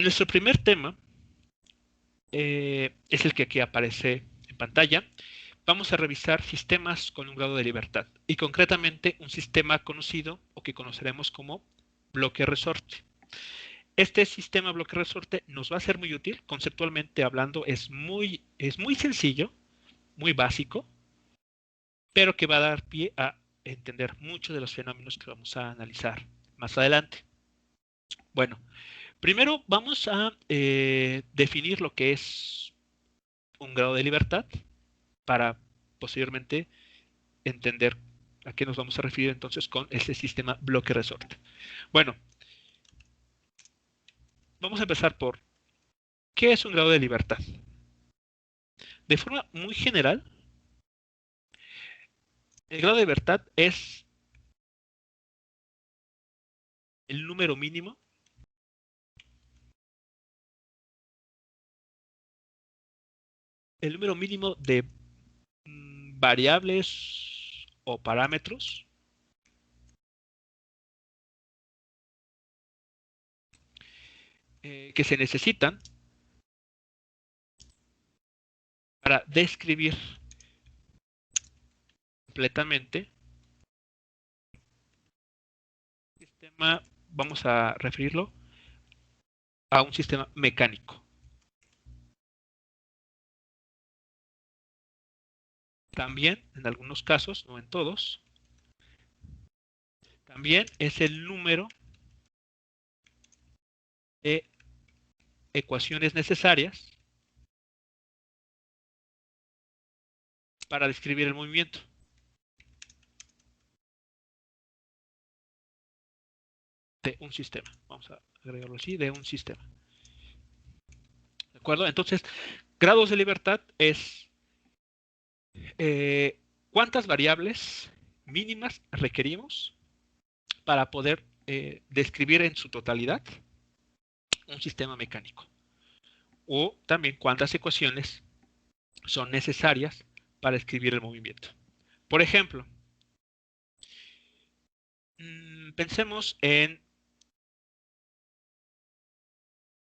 Nuestro primer tema es el que aquí aparece en pantalla. Vamos a revisar sistemas con un grado de libertad y concretamente un sistema conocido o que conoceremos como bloque resorte. Este sistema bloque resorte nos va a ser muy útil, conceptualmente hablando es muy sencillo, muy básico, pero que va a dar pie a entender muchos de los fenómenos que vamos a analizar más adelante. Bueno, primero vamos a definir lo que es un grado de libertad para posteriormente entender a qué nos vamos a referir entonces con este sistema bloque resorte. Bueno, vamos a empezar por ¿qué es un grado de libertad? De forma muy general, el grado de libertad es el número mínimo de variables o parámetros que se necesitan para describir completamente el sistema, vamos a referirlo a un sistema mecánico. También, en algunos casos, no en todos, también es el número de ecuaciones necesarias para describir el movimiento. De un sistema. Vamos a agregarlo así, de un sistema. ¿De acuerdo? Entonces, grados de libertad es cuántas variables mínimas requerimos para poder describir en su totalidad un sistema mecánico. O también cuántas ecuaciones son necesarias para escribir el movimiento. Por ejemplo, pensemos en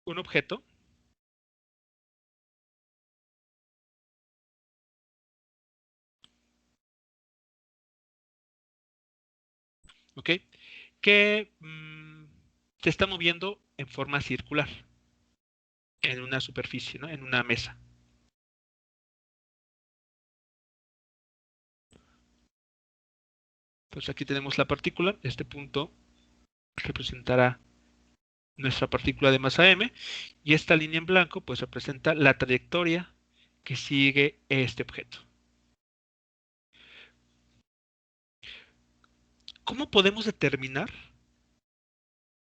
un objeto ¿ok? Que se está moviendo en forma circular en una superficie, ¿no? En una mesa. Entonces aquí tenemos la partícula, este punto representará nuestra partícula de masa m y esta línea en blanco pues representa la trayectoria que sigue este objeto. ¿Cómo podemos determinar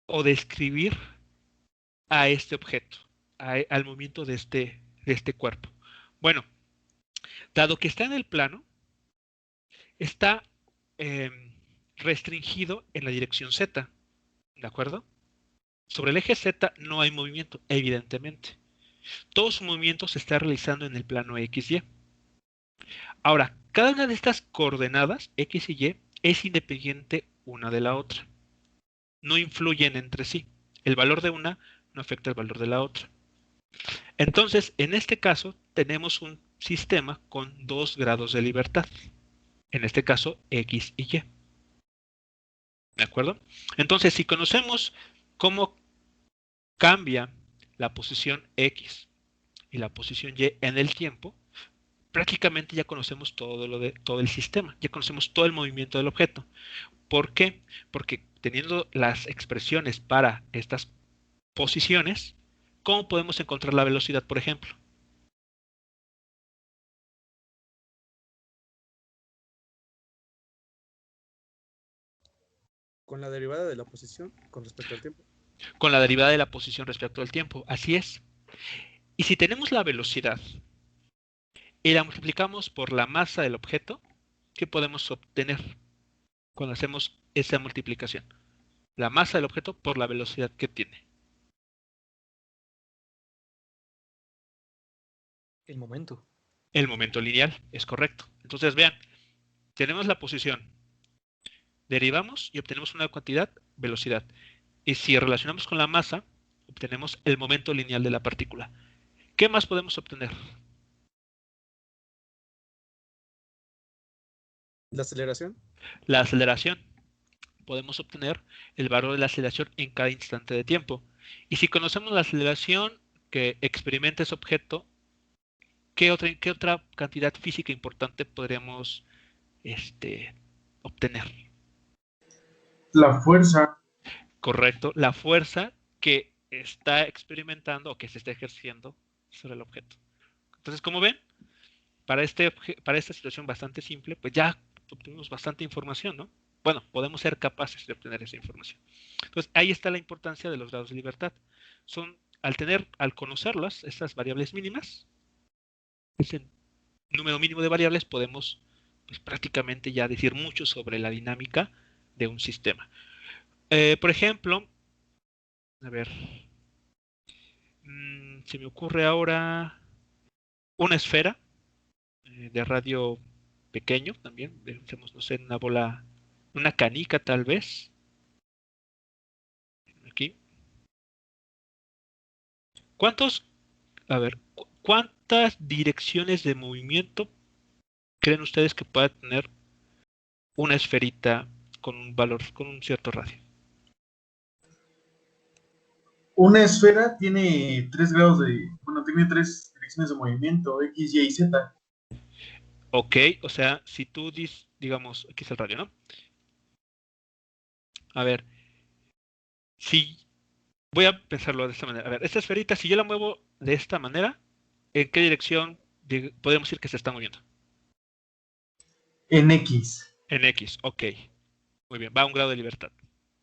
o describir a este objeto, al movimiento de este cuerpo? Bueno, dado que está en el plano, está eh, restringido en la dirección z, ¿de acuerdo? Sobre el eje z no hay movimiento, evidentemente. Todo su movimiento se está realizando en el plano XY. Ahora, cada una de estas coordenadas, X y Y, es independiente una de la otra. No influyen entre sí. El valor de una no afecta el valor de la otra. Entonces, en este caso, tenemos un sistema con dos grados de libertad. En este caso, X y Y. ¿De acuerdo? Entonces, si conocemos cómo cambia la posición X y la posición Y en el tiempo, prácticamente ya conocemos todo el sistema, ya conocemos todo el movimiento del objeto. ¿Por qué? Porque teniendo las expresiones para estas posiciones, ¿cómo podemos encontrar la velocidad, por ejemplo? Con la derivada de la posición con respecto al tiempo. Con la derivada de la posición respecto al tiempo. Así es. Y si tenemos la velocidad y la multiplicamos por la masa del objeto, ¿qué podemos obtener cuando hacemos esa multiplicación? La masa del objeto por la velocidad que tiene. El momento. El momento lineal, es correcto. Entonces, vean, tenemos la posición, derivamos y obtenemos una cantidad, velocidad. Y si relacionamos con la masa, obtenemos el momento lineal de la partícula. ¿Qué más podemos obtener? La aceleración. La aceleración. Podemos obtener el valor de la aceleración en cada instante de tiempo. Y si conocemos la aceleración que experimenta ese objeto, qué otra cantidad física importante podríamos obtener? La fuerza. Correcto, la fuerza que está experimentando o que se está ejerciendo sobre el objeto. Entonces, como ven, para esta situación bastante simple, pues ya obtuvimos bastante información, ¿no? Bueno, podemos ser capaces de obtener esa información. Entonces, ahí está la importancia de los grados de libertad. Al conocerlas, estas variables mínimas, ese número mínimo de variables, podemos pues, prácticamente ya decir mucho sobre la dinámica de un sistema. Por ejemplo, a ver, se me ocurre ahora una esfera de radio pequeño también, pensemos, no sé, una bola, una canica tal vez, aquí. A ver, ¿cuántas direcciones de movimiento creen ustedes que pueda tener una esferita con un valor, con un cierto radio? Una esfera tiene 3 grados tiene 3 direcciones de movimiento, X, Y y Z. Ok, o sea, si tú digamos, aquí es el radio, ¿no? A ver, si voy a pensarlo de esta manera. A ver, esta esferita, si yo la muevo de esta manera, ¿en qué dirección podríamos decir que se está moviendo? En X. En X, ok. Muy bien, va a un grado de libertad.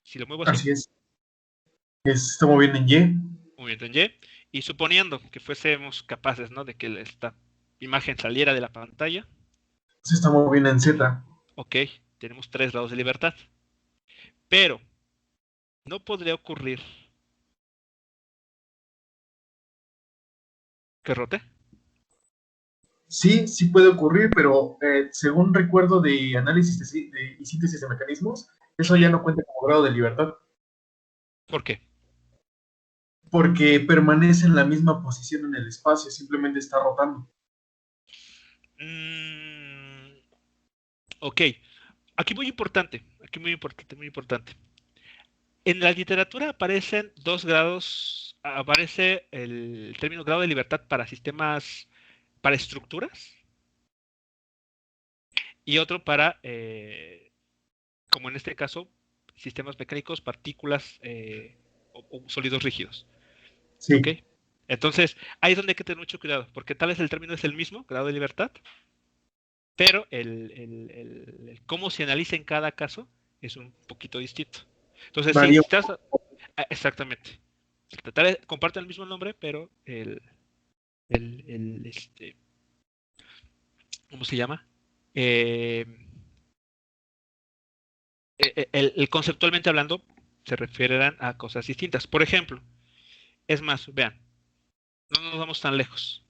Si lo muevo así, Así es. Se está moviendo en Y. movimiento en Y. Y suponiendo que fuésemos capaces, ¿no? De que esta imagen saliera de la pantalla, Se está moviendo en Z. ok, tenemos 3 grados de libertad. Pero no podría ocurrir que rote. Sí, sí puede ocurrir, pero según recuerdo de análisis y síntesis de mecanismos, eso ya no cuenta como grado de libertad, ¿Por qué? porque permanece en la misma posición en el espacio, simplemente está rotando. Mm, ok, aquí muy importante, muy importante, muy importante. En la literatura aparecen 2 grados, aparece el término grado de libertad para sistemas, para estructuras, y otro para, como en este caso, sistemas mecánicos, partículas o sólidos rígidos. ¿Ok? Sí, Entonces, ahí es donde hay que tener mucho cuidado, porque tal vez el término es el mismo, grado de libertad, pero el cómo se analiza en cada caso es un poquito distinto. Entonces, sí, varía. si estás, exactamente. Comparten el mismo nombre, pero el, el, este, ¿cómo se llama? Eh, conceptualmente hablando, se refieren a cosas distintas. Por ejemplo, es más, vean, no nos vamos tan lejos.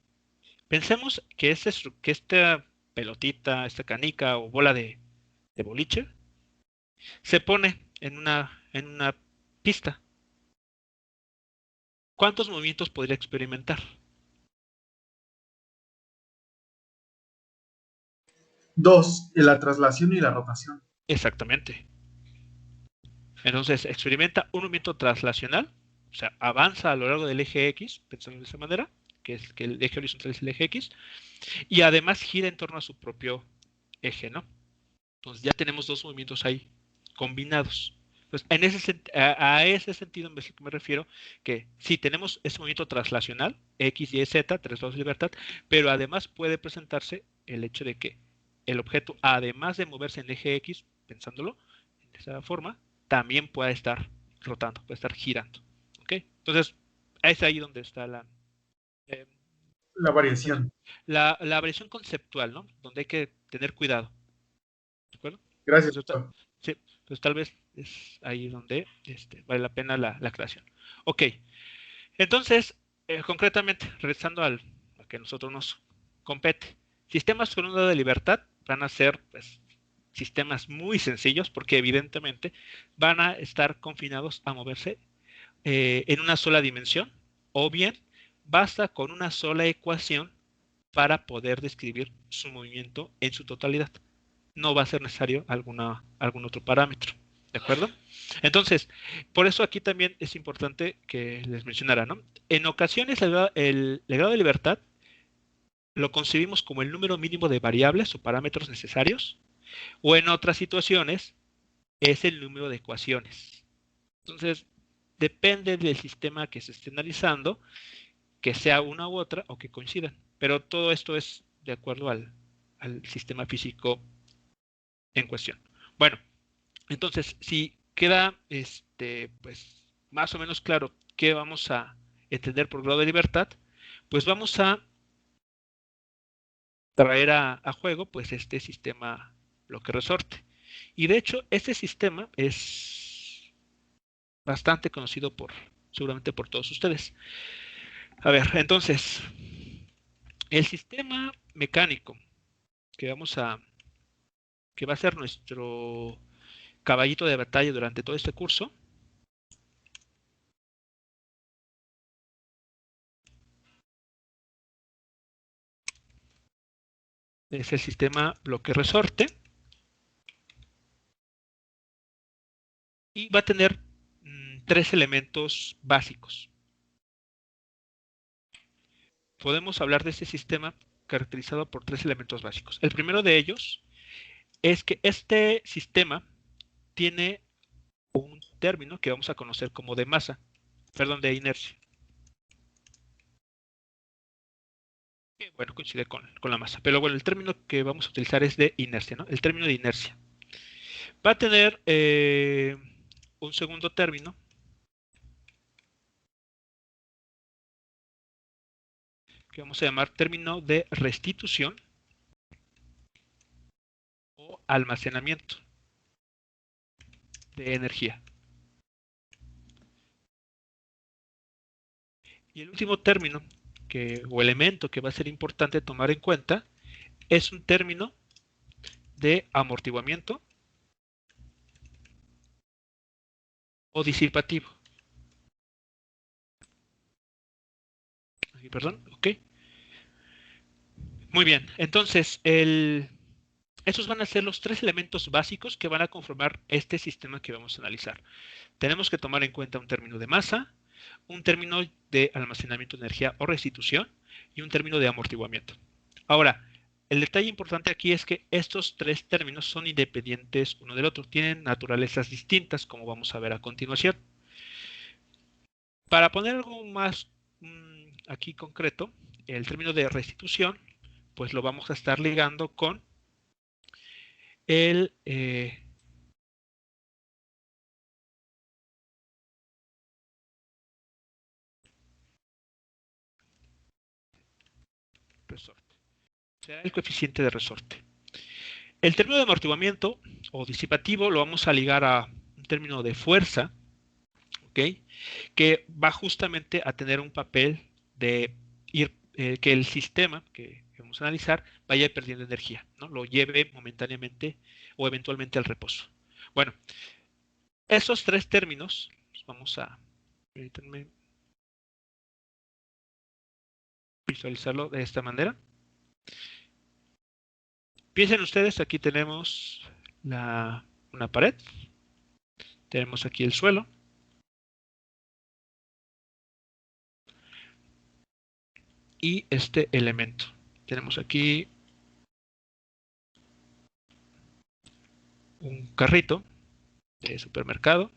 Pensemos que esta pelotita, esta canica o bola de boliche se pone en una pista. ¿Cuántos movimientos podría experimentar? 2, la traslación y la rotación. Exactamente. Entonces, experimenta un movimiento traslacional, o sea, avanza a lo largo del eje X, pensando de esa manera, que es que el eje horizontal es el eje X, y además gira en torno a su propio eje, ¿no? Entonces ya tenemos 2 movimientos ahí combinados. Entonces, a ese sentido me refiero que sí tenemos ese movimiento traslacional, X, Y, Z, 3 grados de libertad, pero además puede presentarse el hecho de que el objeto, además de moverse en el eje X, pensándolo de esa forma, también puede estar rotando, puede estar girando. ¿Ok? Entonces, es ahí donde está eh, La variación. la variación conceptual, ¿no? Donde hay que tener cuidado. ¿De acuerdo? Gracias, Entonces, doctor. sí, pues tal vez es ahí donde vale la pena la aclaración. Ok, entonces, concretamente, regresando a que a nosotros nos compete, sistemas con un grado de libertad van a ser pues, sistemas muy sencillos porque evidentemente van a estar confinados a moverse en una sola dimensión, o bien basta con una sola ecuación para poder describir su movimiento en su totalidad. No va a ser necesario algún otro parámetro. ¿De acuerdo? Entonces, por eso aquí también es importante que les mencionara, ¿no? En ocasiones el grado de libertad lo concebimos como el número mínimo de variables o parámetros necesarios, o en otras situaciones es el número de ecuaciones. Entonces, depende del sistema que se esté analizando, que sea una u otra o que coincidan. Pero todo esto es de acuerdo al sistema físico en cuestión. Bueno, entonces, si queda pues, más o menos claro qué vamos a entender por grado de libertad, pues vamos a traer a juego pues este sistema bloque resorte. Y de hecho, este sistema es bastante conocido seguramente por todos ustedes. A ver, entonces, el sistema mecánico que que va a ser nuestro caballito de batalla durante todo este curso, es el sistema bloque resorte, y va a tener tres elementos básicos. Podemos hablar de este sistema caracterizado por tres elementos básicos. El primero de ellos es que este sistema tiene un término que vamos a conocer como de masa, perdón, de inercia. Que, bueno, coincide con la masa. Pero bueno, el término que vamos a utilizar es de inercia, ¿no? El término de inercia. Va a tener un segundo término que vamos a llamar término de restitución o almacenamiento de energía. Y el último término o elemento que va a ser importante tomar en cuenta es un término de amortiguamiento o disipativo. Perdón, ok. Muy bien, entonces esos van a ser los tres elementos básicos que van a conformar este sistema que vamos a analizar. Tenemos que tomar en cuenta un término de masa, un término de almacenamiento de energía o restitución y un término de amortiguamiento. Ahora, el detalle importante aquí es que estos tres términos son independientes uno del otro, tienen naturalezas distintas, como vamos a ver a continuación. Para poner algo más aquí concreto, el término de restitución, pues lo vamos a estar ligando con el resorte, o sea, el coeficiente de resorte. El término de amortiguamiento o disipativo lo vamos a ligar a un término de fuerza, ¿ok? Que va justamente a tener un papel de que el sistema que vamos a analizar vaya perdiendo energía, ¿no? Lo lleve momentáneamente o eventualmente al reposo. Bueno, esos tres términos, vamos a visualizarlo de esta manera. Piensen ustedes, aquí tenemos una pared, tenemos aquí el suelo, y este elemento. Tenemos aquí un carrito de supermercado,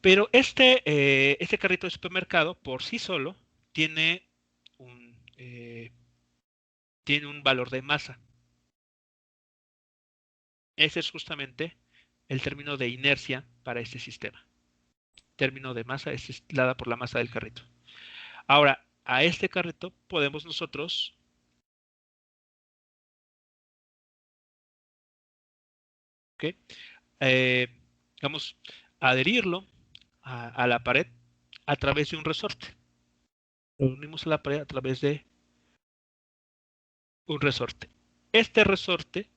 pero este carrito de supermercado por sí solo tiene tiene un valor de masa. Ese es justamente el término de inercia para este sistema. Término de masa es dada por la masa del carrito. Ahora, a este carrito podemos nosotros vamos a adherirlo a la pared a través de un resorte. Lo unimos a la pared a través de un resorte. Este resorte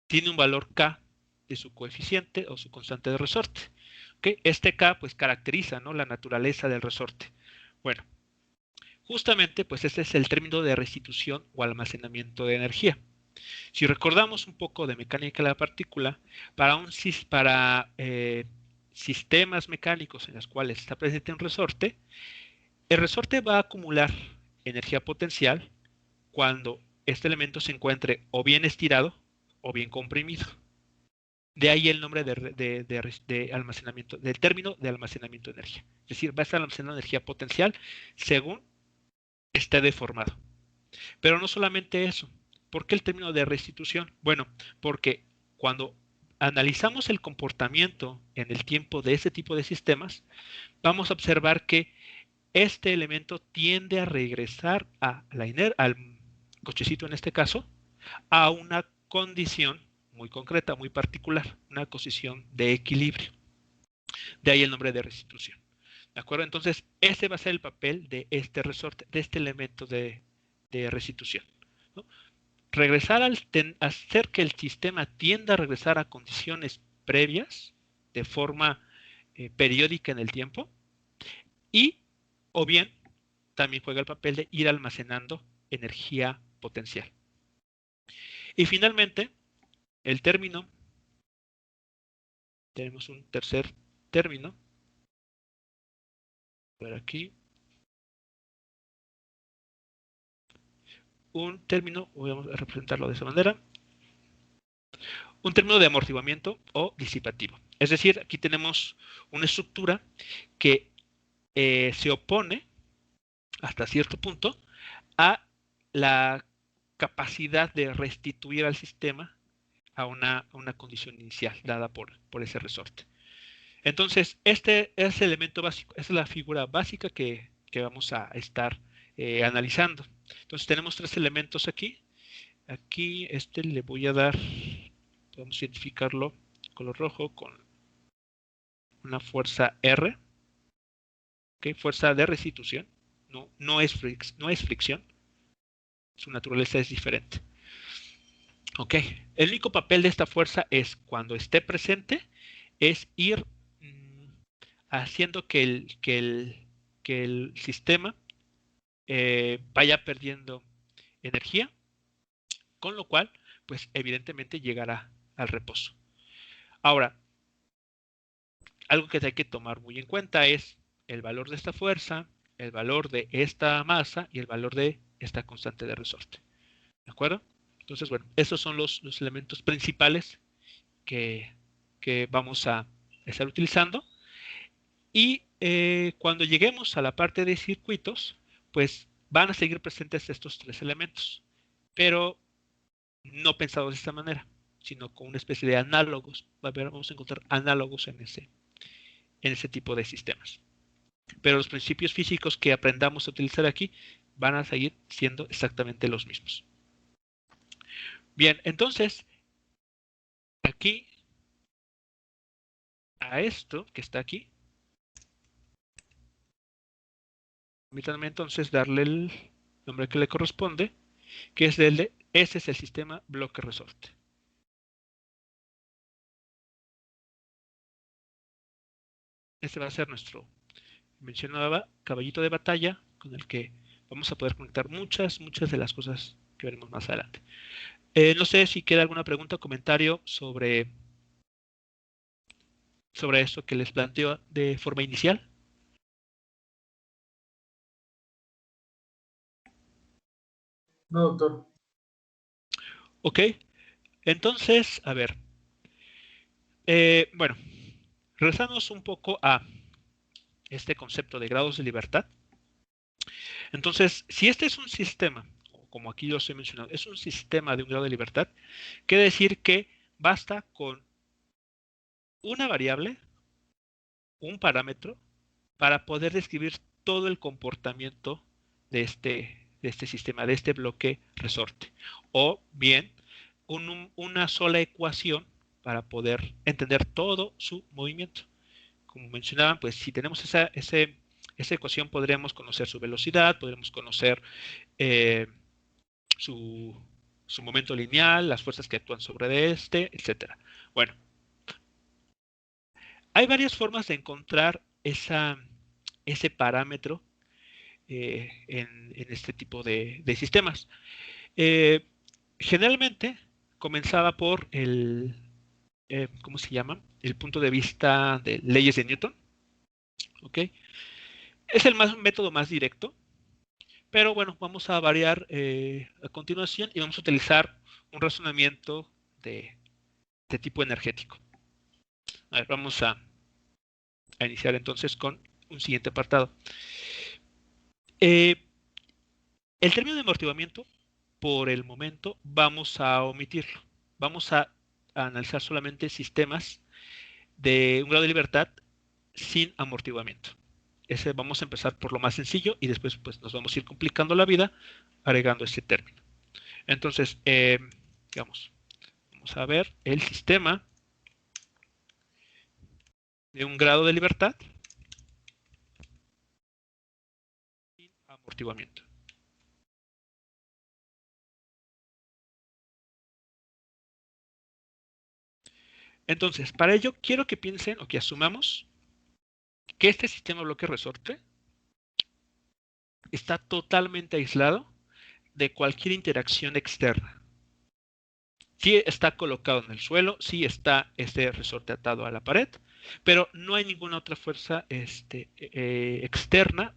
tiene un valor K de su coeficiente o su constante de resorte. ¿Okay? Este K pues caracteriza, ¿no?, la naturaleza del resorte. Bueno, justamente pues este es el término de restitución o almacenamiento de energía. Si recordamos un poco de mecánica de la partícula, para sistemas mecánicos en los cuales está presente un resorte, el resorte va a acumular energía potencial cuando este elemento se encuentre o bien estirado o bien comprimido. De ahí el nombre de almacenamiento, del término de almacenamiento de energía. Es decir, va a estar almacenando energía potencial según esté deformado. Pero no solamente eso. ¿Por qué el término de restitución? Bueno, porque cuando analizamos el comportamiento en el tiempo de este tipo de sistemas, vamos a observar que este elemento tiende a regresar al cochecito en este caso, a una condición muy concreta, muy particular, una condición de equilibrio. De ahí el nombre de restitución. ¿De acuerdo? Entonces, ese va a ser el papel de este resorte, de este elemento de restitución, ¿no? Regresar hacer que el sistema tienda a regresar a condiciones previas de forma periódica en el tiempo, y o bien también juega el papel de ir almacenando energía potencial. Y finalmente, el término, tenemos un tercer término, por aquí, un término, vamos a representarlo de esa manera, un término de amortiguamiento o disipativo. Es decir, aquí tenemos una estructura que se opone hasta cierto punto a la capacidad de restituir al sistema a una condición inicial dada por ese resorte. Entonces, este es el elemento básico, esta es la figura básica que vamos a estar analizando. Entonces, tenemos tres elementos aquí. Aquí le voy a dar, podemos identificarlo color rojo con una fuerza R, ¿okay? Fuerza de restitución, no es fricción, su naturaleza es diferente. Ok, el único papel de esta fuerza es, cuando esté presente, es ir haciendo que el sistema vaya perdiendo energía, con lo cual, pues evidentemente llegará al reposo. Ahora, algo que hay que tomar muy en cuenta es el valor de esta fuerza, el valor de esta masa y el valor de esta constante de resorte. ¿De acuerdo? Entonces, bueno, esos son los elementos principales que vamos a estar utilizando. Y cuando lleguemos a la parte de circuitos, pues van a seguir presentes estos tres elementos, pero no pensados de esta manera, sino con una especie de análogos. Vamos a encontrar análogos en ese tipo de sistemas. Pero los principios físicos que aprendamos a utilizar aquí van a seguir siendo exactamente los mismos. Bien, entonces, aquí, a esto que está aquí, permítanme entonces darle el nombre que le corresponde, que es ese es el sistema bloque resorte. Este va a ser nuestro, mencionaba, caballito de batalla, con el que vamos a poder conectar muchas de las cosas que veremos más adelante. No sé si queda alguna pregunta o comentario sobre esto que les planteo de forma inicial. No, doctor. Ok, entonces, a ver. Bueno, regresamos un poco a este concepto de grados de libertad. Entonces, si este es un sistema, como aquí lo estoy mencionando, es un sistema de un grado de libertad, quiere decir que basta con una variable, un parámetro, para poder describir todo el comportamiento de este sistema, de este bloque resorte. O bien, una sola ecuación para poder entender todo su movimiento. Como mencionaban, pues si tenemos esa ecuación, podríamos conocer su velocidad, podríamos conocer su momento lineal, las fuerzas que actúan sobre este, etc. Bueno, Hay varias formas de encontrar ese parámetro en este tipo de sistemas. Eh, Generalmente comenzaba por ¿cómo se llama? El punto de vista de leyes de Newton. ¿Ok? Es el método más directo, pero bueno, vamos a variar a continuación y vamos a utilizar un razonamiento de tipo energético. A ver, vamos a iniciar entonces con un siguiente apartado. El término de amortiguamiento, por el momento, vamos a omitirlo. Vamos a analizar solamente sistemas de un grado de libertad sin amortiguamiento. Vamos a empezar por lo más sencillo y después pues, nos vamos a ir complicando la vida agregando este término. Entonces, digamos, vamos a ver el sistema de un grado de libertad sin amortiguamiento. Entonces, para ello quiero que piensen o que asumamos que este sistema bloque resorte está totalmente aislado de cualquier interacción externa. Sí está colocado en el suelo, sí está este resorte atado a la pared, pero no hay ninguna otra fuerza externa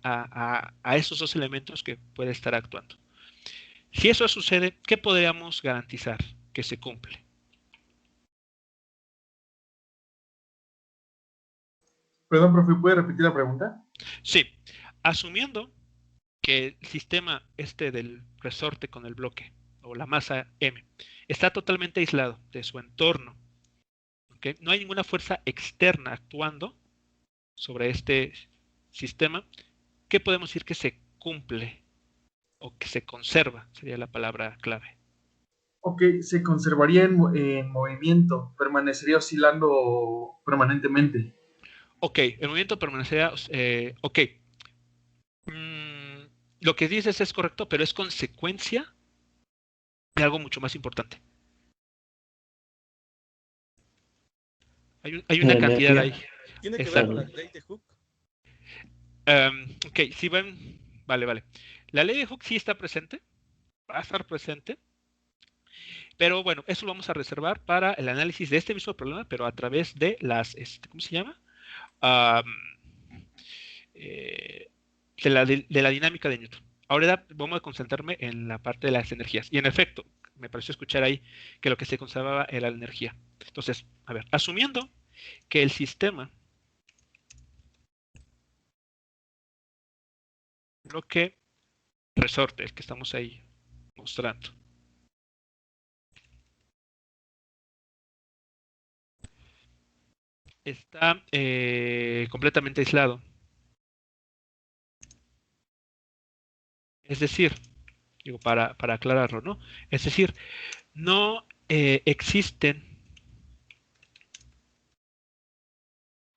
a esos dos elementos que puede estar actuando. Si eso sucede, ¿qué podríamos garantizar que se cumple? Perdón, profe, ¿puede repetir la pregunta? Sí, asumiendo que el sistema del resorte con el bloque o la masa M está totalmente aislado de su entorno, ¿okay? No hay ninguna fuerza externa actuando sobre este sistema, ¿qué podemos decir que se cumple o que se conserva? Sería la palabra clave. Ok, se conservaría en movimiento, permanecería oscilando permanentemente. Ok, el movimiento permanecerá, ok. Lo que dices es correcto, pero es consecuencia de algo mucho más importante. Hay una La cantidad ahí. energía. ¿Tiene que ver con la Exacto. ley de Hooke? Ok, si ven, vale. La ley de Hooke sí está presente, va a estar presente, pero bueno, eso lo vamos a reservar para el análisis de este mismo problema, pero a través de ¿cómo se llama? Eh, de la dinámica de Newton. Ahora vamos a concentrarme en la parte de las energías. Y en efecto, me pareció escuchar ahí que lo que se conservaba era la energía. Entonces, a ver, asumiendo que el sistema bloque resorte, el que estamos ahí mostrando, está completamente aislado. Es decir, digo, para aclararlo, ¿no? Es decir, no existen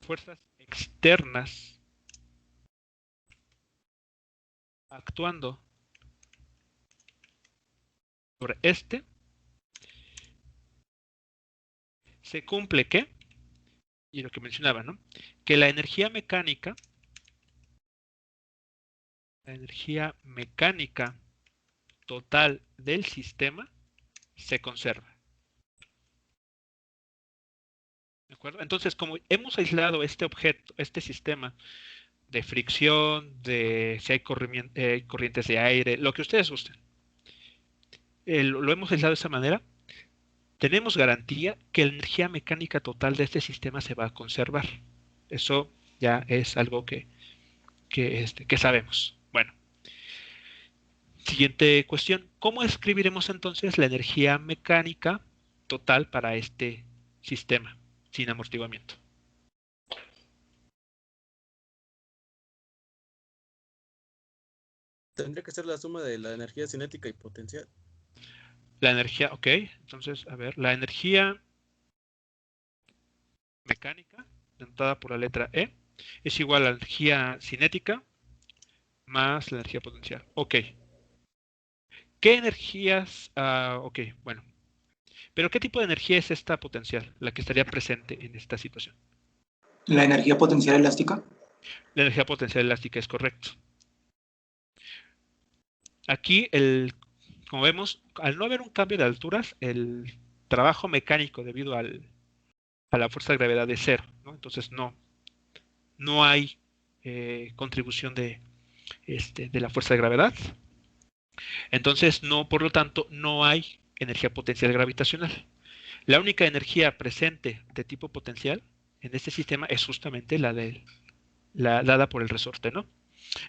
fuerzas externas actuando sobre se cumple que, y lo que mencionaba, ¿no? Que la energía mecánica total del sistema se conserva. ¿De acuerdo? Entonces, como hemos aislado este objeto, este sistema de fricción, de si hay corrientes de aire, lo que ustedes gusten, lo hemos aislado de esa manera, tenemos garantía que la energía mecánica total de este sistema se va a conservar. Eso ya es algo que sabemos. Bueno, siguiente cuestión. ¿Cómo escribiremos entonces la energía mecánica total para este sistema sin amortiguamiento? Tendría que ser la suma de la energía cinética y potencial. La energía, ok. Entonces, a ver, la energía mecánica, denotada por la letra E, es igual a la energía cinética más la energía potencial. Ok. ¿Qué energías? Ok, bueno. Pero ¿qué tipo de energía es esta potencial, la que estaría presente en esta situación? La energía potencial elástica. La energía potencial elástica es correcto. Aquí, como vemos, al no haber un cambio de alturas, el trabajo mecánico debido a la fuerza de gravedad es cero, ¿no? Entonces no hay contribución de la fuerza de gravedad. Entonces, por lo tanto, no hay energía potencial gravitacional. La única energía presente de tipo potencial en este sistema es justamente la dada por el resorte, ¿no?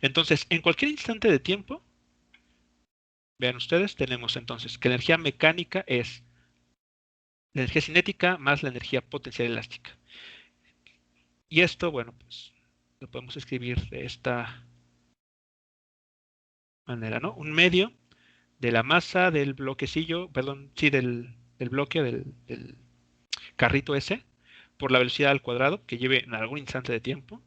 Entonces, en cualquier instante de tiempo, vean ustedes, tenemos entonces que la energía mecánica es la energía cinética más la energía potencial elástica. Y esto, bueno, pues lo podemos escribir de esta manera, ¿no? Un medio de la masa del bloquecillo, perdón, sí, del bloque del carrito ese, por la velocidad al cuadrado que lleve en algún instante de tiempo,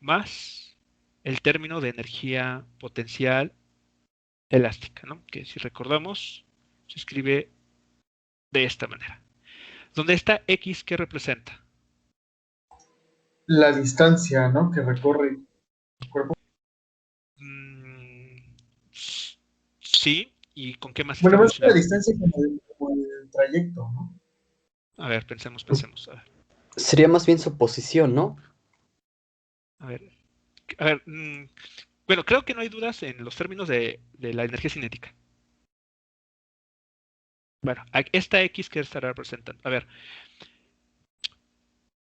más el término de energía potencial elástica, ¿no? Que si recordamos, se escribe de esta manera. Donde está X, ¿qué representa? La distancia, ¿no? Que recorre el cuerpo. Sí, ¿y con qué más está Bueno, más que la relacionado? distancia como el trayecto, ¿no? A ver, pensemos. Sería más bien su posición, ¿no? A ver, a ver, bueno, creo que no hay dudas en los términos de la energía cinética. Bueno, esta X que estará representando. A ver,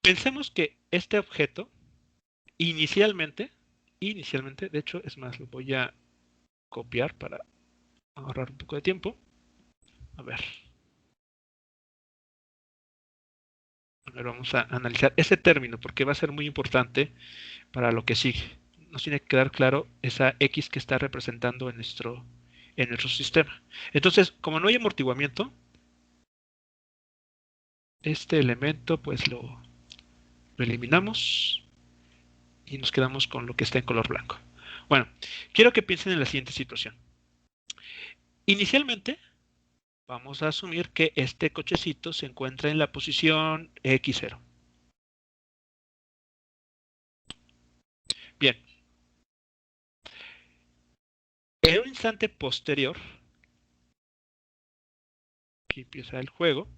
pensemos que este objeto inicialmente, de hecho, es más, lo voy a copiar para ahorrar un poco de tiempo. A ver, vamos a analizar ese término porque va a ser muy importante para lo que sigue. Nos tiene que quedar claro esa X que está representando en nuestro sistema. Entonces, como no hay amortiguamiento, este elemento pues lo eliminamos y nos quedamos con lo que está en color blanco. Bueno, quiero que piensen en la siguiente situación. Inicialmente, vamos a asumir que este cochecito se encuentra en la posición X0. Bien. En un instante posterior, aquí empieza el juego,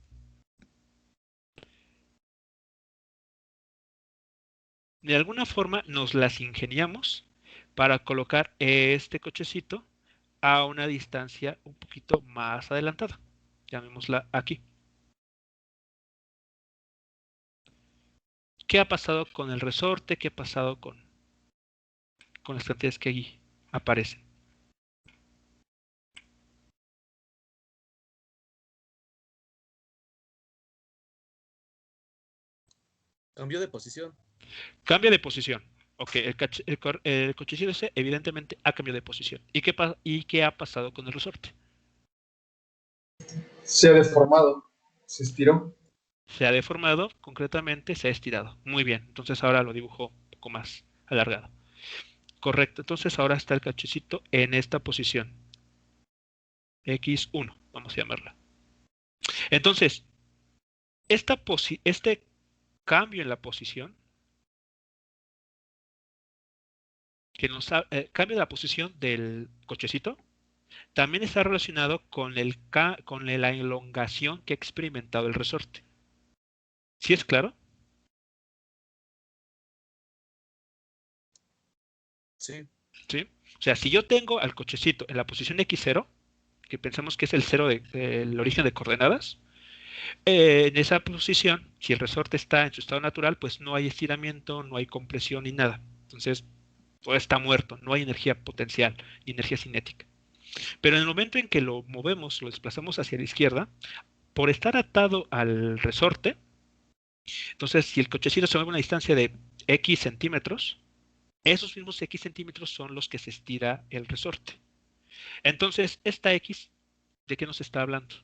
de alguna forma nos las ingeniamos para colocar este cochecito a una distancia un poquito más adelantada. Llamémosla aquí. ¿Qué ha pasado con el resorte? ¿Qué ha pasado con las cantidades que aquí aparecen? Cambió de posición. Cambia de posición. Ok, el cochecito ese evidentemente ha cambiado de posición. ¿Y qué ha pasado con el resorte? Se ha deformado, se estiró. Se ha deformado, concretamente se ha estirado. Muy bien, entonces ahora lo dibujo un poco más alargado. Correcto, entonces ahora está el cochecito en esta posición. X1, vamos a llamarla. Entonces, este cambio en la posición, cambio de la posición del cochecito, también está relacionado con la elongación que ha experimentado el resorte. ¿Sí es claro? Sí. ¿Sí? O sea, si yo tengo al cochecito en la posición X0, que pensamos que es el cero del origen de coordenadas, en esa posición, si el resorte está en su estado natural, pues no hay estiramiento, no hay compresión ni nada. Entonces, todo está muerto, no hay energía potencial ni energía cinética. Pero en el momento en que lo movemos, lo desplazamos hacia la izquierda, por estar atado al resorte, entonces si el cochecito se mueve a una distancia de X centímetros, esos mismos X centímetros son los que se estira el resorte. Entonces, esta X, ¿de qué nos está hablando?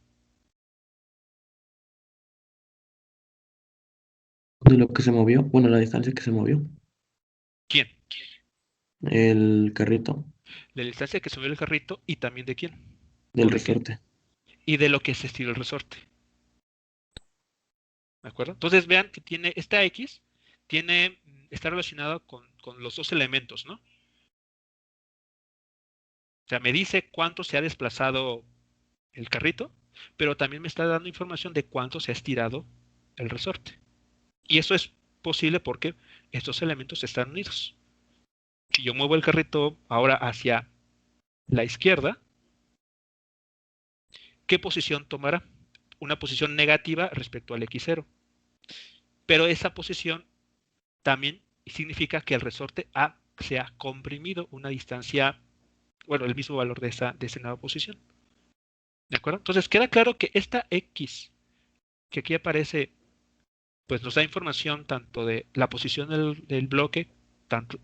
De lo que se movió, bueno, la distancia que se movió, ¿Quién? el carrito De la distancia que se movió el carrito y también de quién. del ¿O de qué? resorte. Y de lo que se estiró el resorte. ¿De acuerdo? Entonces vean que tiene esta X, está relacionado con los dos elementos, ¿no? O sea, me dice cuánto se ha desplazado el carrito, pero también me está dando información de cuánto se ha estirado el resorte. Y eso es posible porque estos elementos están unidos. Si yo muevo el carrito ahora hacia la izquierda, ¿qué posición tomará? Una posición negativa respecto al X0. Pero esa posición también significa que el resorte se ha comprimido una distancia, bueno, el mismo valor de esa nueva posición. ¿De acuerdo? Entonces queda claro que esta X que aquí aparece, pues nos da información tanto de la posición del bloque, tanto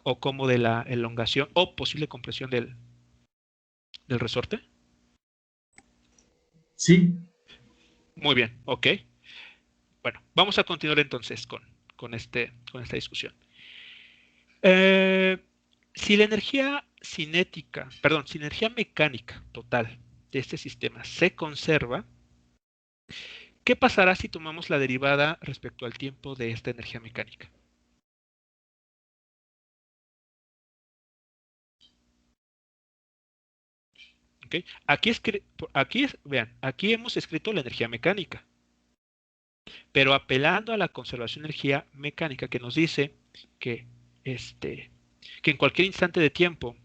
o como de la elongación o posible compresión del resorte. Sí, Muy bien, ok. Bueno, vamos a continuar entonces con esta discusión. Si la energía cinética, perdón, si la energía mecánica total de este sistema se conserva, ¿qué pasará si tomamos la derivada respecto al tiempo de esta energía mecánica? ¿Okay? Vean, aquí hemos escrito la energía mecánica, pero apelando a la conservación de energía mecánica que nos dice que, que en cualquier instante de tiempo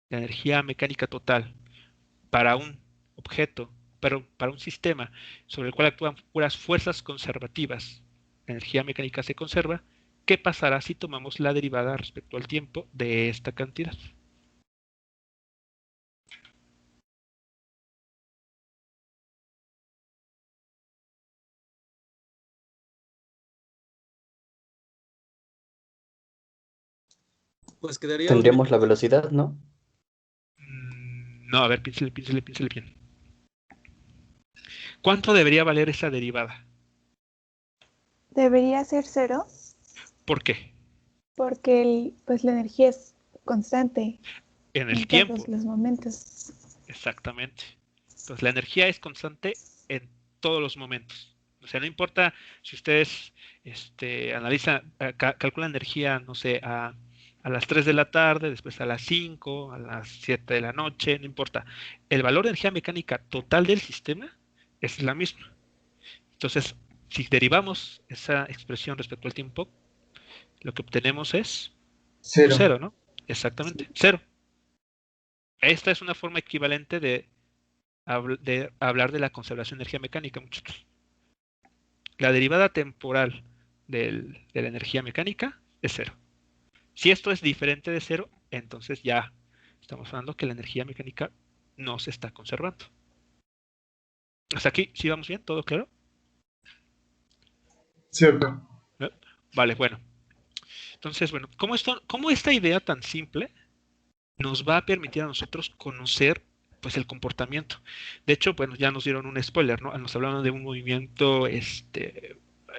la energía mecánica total para un objeto, pero para un sistema sobre el cual actúan puras fuerzas conservativas, la energía mecánica se conserva. ¿Qué pasará si tomamos la derivada respecto al tiempo de esta cantidad? Pues quedaría Tendríamos la velocidad, ¿no? No, a ver, piénsele bien. ¿Cuánto debería valer esa derivada? Debería ser 0 ¿Por qué? porque pues la energía es constante En en el tiempo, todos los momentos. exactamente. Entonces, la energía es constante en todos los momentos. O sea, no importa si ustedes calculan energía, no sé, a las 3 de la tarde, después a las 5, a las 7 de la noche, no importa. El valor de energía mecánica total del sistema es la misma. Entonces, si derivamos esa expresión respecto al tiempo, lo que obtenemos es pues, cero. cero, ¿no? Exactamente, cero. Esta es una forma equivalente de hablar de la conservación de energía mecánica, muchachos. La derivada temporal de la energía mecánica es cero. Si esto es diferente de cero, entonces ya estamos hablando que la energía mecánica no se está conservando. Hasta aquí, ¿sí vamos bien? ¿Todo claro? Cierto. ¿No? Vale, bueno. Entonces, bueno, ¿cómo esta idea tan simple nos va a permitir a nosotros conocer pues el comportamiento? De hecho, bueno, ya nos dieron un spoiler, ¿no? Nos hablaron de un movimiento,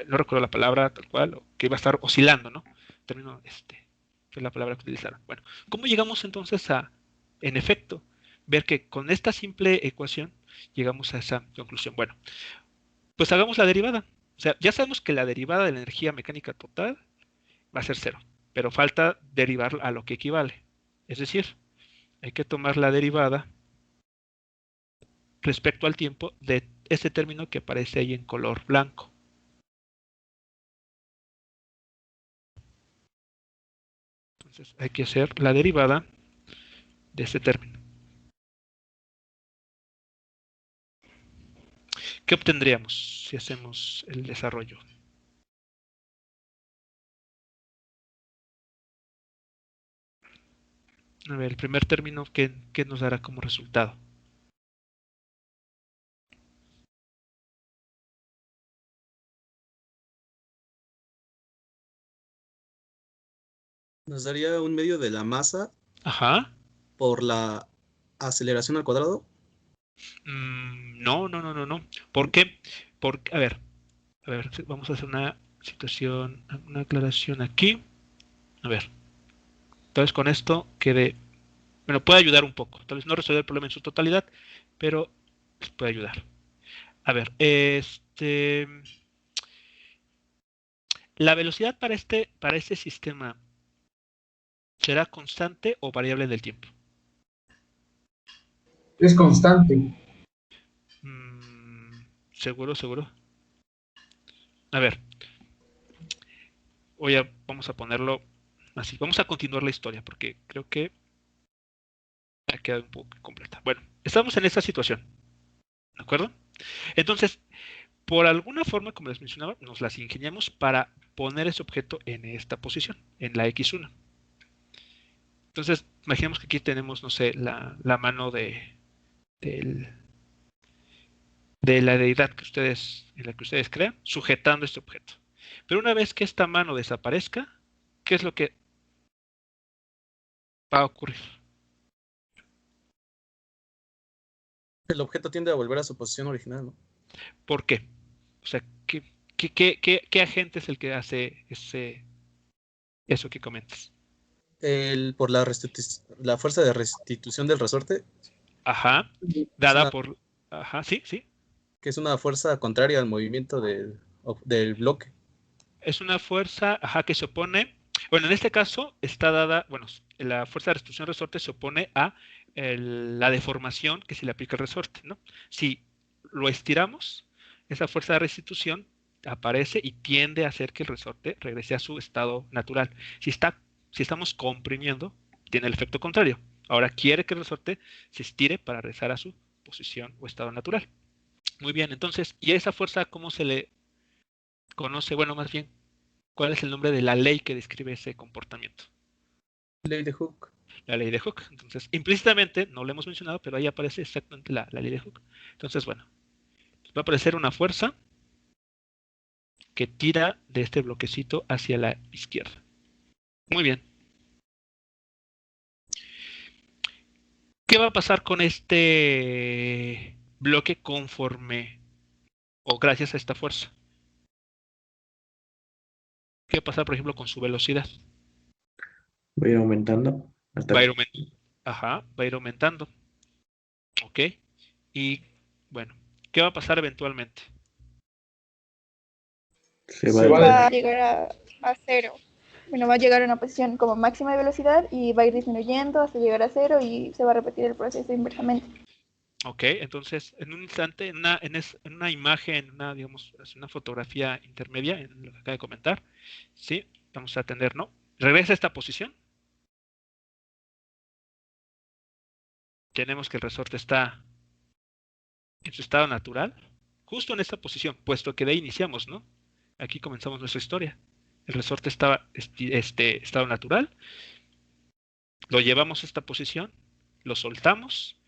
no recuerdo la palabra tal cual, que va a estar oscilando, ¿no? Término, que es la palabra que utilizaron. Bueno, ¿cómo llegamos entonces en efecto, ver que con esta simple ecuación llegamos a esa conclusión? Bueno, pues hagamos la derivada. O sea, ya sabemos que la derivada de la energía mecánica total va a ser cero, pero falta derivar a lo que equivale. Es decir, hay que tomar la derivada respecto al tiempo de ese término que aparece ahí en color blanco. Entonces hay que hacer la derivada de ese término. ¿Qué obtendríamos si hacemos el desarrollo? A ver, el primer término, ¿qué nos dará como resultado? Nos daría un medio de la masa Ajá. por la aceleración al cuadrado. No. ¿Por qué? Porque, a ver, vamos a hacer una situación, una aclaración aquí. A ver, entonces con esto quede, bueno, puede ayudar un poco. Tal vez no resolver el problema en su totalidad, pero les puede ayudar. A ver, ¿La velocidad para este sistema será constante o variable en el tiempo? Es constante. Seguro. A ver, vamos a ponerlo así. Vamos a continuar la historia porque creo que ha quedado un poco completa. Bueno, estamos en esta situación, ¿de acuerdo? Entonces, por alguna forma, como les mencionaba, nos las ingeniamos para poner ese objeto en esta posición, en la X1. Entonces, imaginemos que aquí tenemos, no sé, la mano de la deidad en la que ustedes crean, sujetando este objeto. Pero una vez que esta mano desaparezca, ¿qué es lo que va a ocurrir? El objeto tiende a volver a su posición original, ¿no? ¿Por qué? O sea, ¿qué agente es el que hace eso que comentas? Por la fuerza de restitución del resorte. Ajá, dada por... Ajá, sí. Que es una fuerza contraria al movimiento del bloque. Es una fuerza, que se opone... Bueno, en este caso está dada... Bueno, la fuerza de restitución del resorte se opone a la deformación que se le aplica al resorte, ¿no? Si lo estiramos, esa fuerza de restitución aparece y tiende a hacer que el resorte regrese a su estado natural. Si estamos comprimiendo, tiene el efecto contrario. Ahora quiere que el resorte se estire para regresar a su posición o estado natural. Muy bien, entonces, ¿y esa fuerza cómo se le conoce? Bueno, más bien, ¿cuál es el nombre de la ley que describe ese comportamiento? Ley de Hooke. La ley de Hooke. Entonces, implícitamente, no lo hemos mencionado, pero ahí aparece exactamente la ley de Hooke. Entonces, bueno, va a aparecer una fuerza que tira de este bloquecito hacia la izquierda. Muy bien. ¿Qué va a pasar con este bloque conforme o gracias a esta fuerza? ¿Qué va a pasar, por ejemplo, con su velocidad? Va a ir aumentando hasta Va a ir aumentando. Ok. Y bueno, ¿qué va a pasar eventualmente? se Se va va Va a llegar a cero. Bueno, va a llegar a una posición como máxima de velocidad y va a ir disminuyendo hasta llegar a cero y se va a repetir el proceso inversamente. Ok, entonces en un instante, en una imagen, digamos, una fotografía intermedia, en lo que acaba de comentar, sí, vamos a tener, ¿no? Regresa a esta posición. Tenemos que el resorte está en su estado natural, justo en esta posición, puesto que de ahí iniciamos, ¿no? Aquí comenzamos nuestra historia. El resorte estaba estado natural, lo llevamos a esta posición, lo soltamos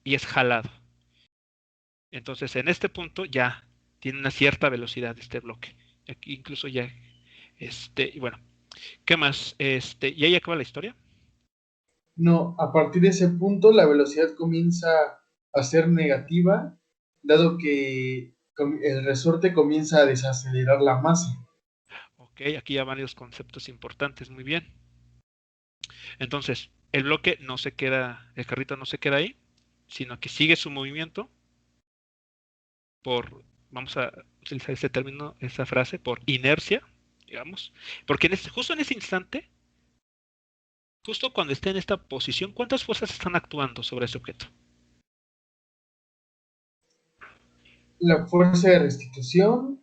y es jalado. Entonces, en este punto ya tiene una cierta velocidad este bloque. Aquí incluso ya, y bueno, ¿qué más? ¿Y ahí acaba la historia? No, a partir de ese punto la velocidad comienza a ser negativa, dado que el resorte comienza a desacelerar la masa. Ok, aquí ya varios conceptos importantes, muy bien. Entonces, el bloque no se queda, el carrito no se queda ahí, sino que sigue su movimiento vamos a utilizar ese término, esa frase, por inercia, digamos, porque justo en ese instante, justo cuando esté en esta posición, ¿cuántas fuerzas están actuando sobre ese objeto? La fuerza de restitución,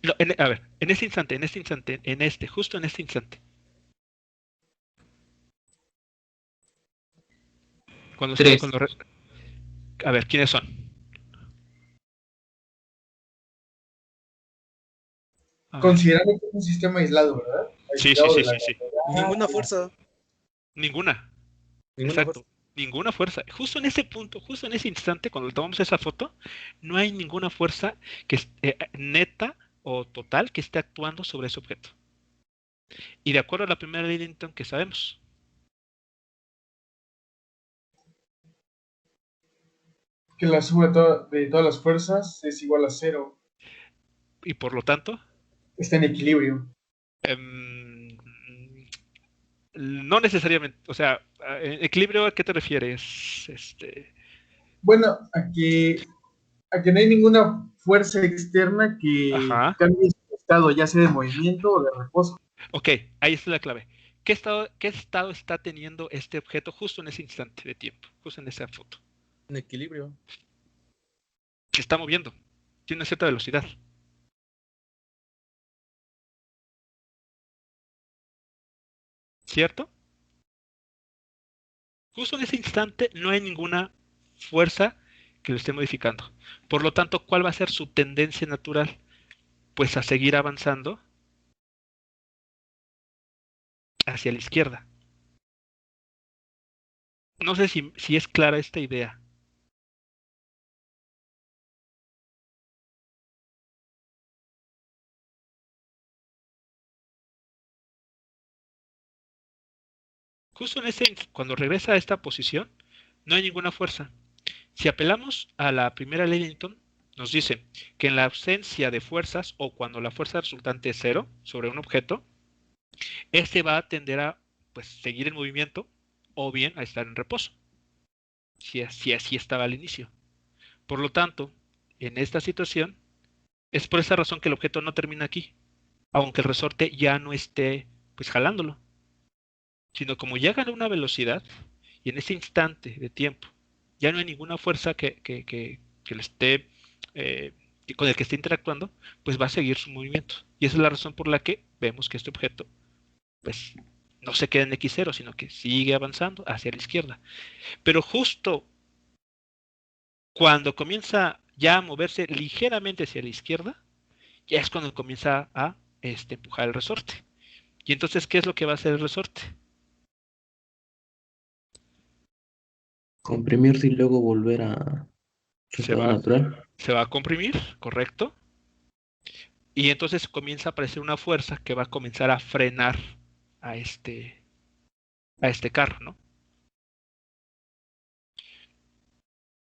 No, a ver, en este instante, justo en este instante. Tres. A ver, ¿quiénes son? A ver. considerando que es un sistema aislado, ¿verdad? Sí. Aislado de la Ninguna fuerza. Ninguna. Ninguna Exacto. fuerza. Ninguna fuerza. Justo en ese punto, justo en ese instante, cuando tomamos esa foto, no hay ninguna fuerza que neta o total que esté actuando sobre ese objeto. Y de acuerdo a la primera ley de Newton que sabemos. que la suma de todas las fuerzas es igual a cero. Y por lo tanto, Está en equilibrio. no necesariamente. O sea, equilibrio, ¿a qué te refieres? Bueno, a que no hay ninguna fuerza externa que Ajá. cambie su estado, ya sea de movimiento o de reposo. Ok, ahí está la clave. ¿Qué estado está teniendo este objeto justo en ese instante de tiempo? Justo en esa foto. En equilibrio. Se está moviendo. Tiene una cierta velocidad. ¿Cierto? Justo en ese instante no hay ninguna fuerza que lo esté modificando. Por lo tanto, ¿cuál va a ser su tendencia natural? Pues a seguir avanzando hacia la izquierda. No sé si es clara esta idea. Justo cuando regresa a esta posición, no hay ninguna fuerza. Si apelamos a la primera ley de Newton, nos dice que en la ausencia de fuerzas o cuando la fuerza resultante es cero sobre un objeto, este va a tender a pues, seguir en movimiento o bien a estar en reposo, si así estaba al inicio. Por lo tanto, en esta situación, es por esa razón que el objeto no termina aquí, aunque el resorte ya no esté pues jalándolo, sino como ya gana una velocidad y en ese instante de tiempo ya no hay ninguna fuerza que le esté con el que esté interactuando, pues va a seguir su movimiento. Y esa es la razón por la que vemos que este objeto pues no se queda en X0, sino que sigue avanzando hacia la izquierda. Pero justo cuando comienza ya a moverse ligeramente hacia la izquierda, ya es cuando comienza a empujar el resorte. Y entonces, ¿qué es lo que va a hacer el resorte? Comprimirse y luego volver a su Se estado va, natural. se va a comprimir, ¿correcto? Y entonces comienza a aparecer una fuerza que va a comenzar a frenar a este carro, ¿no?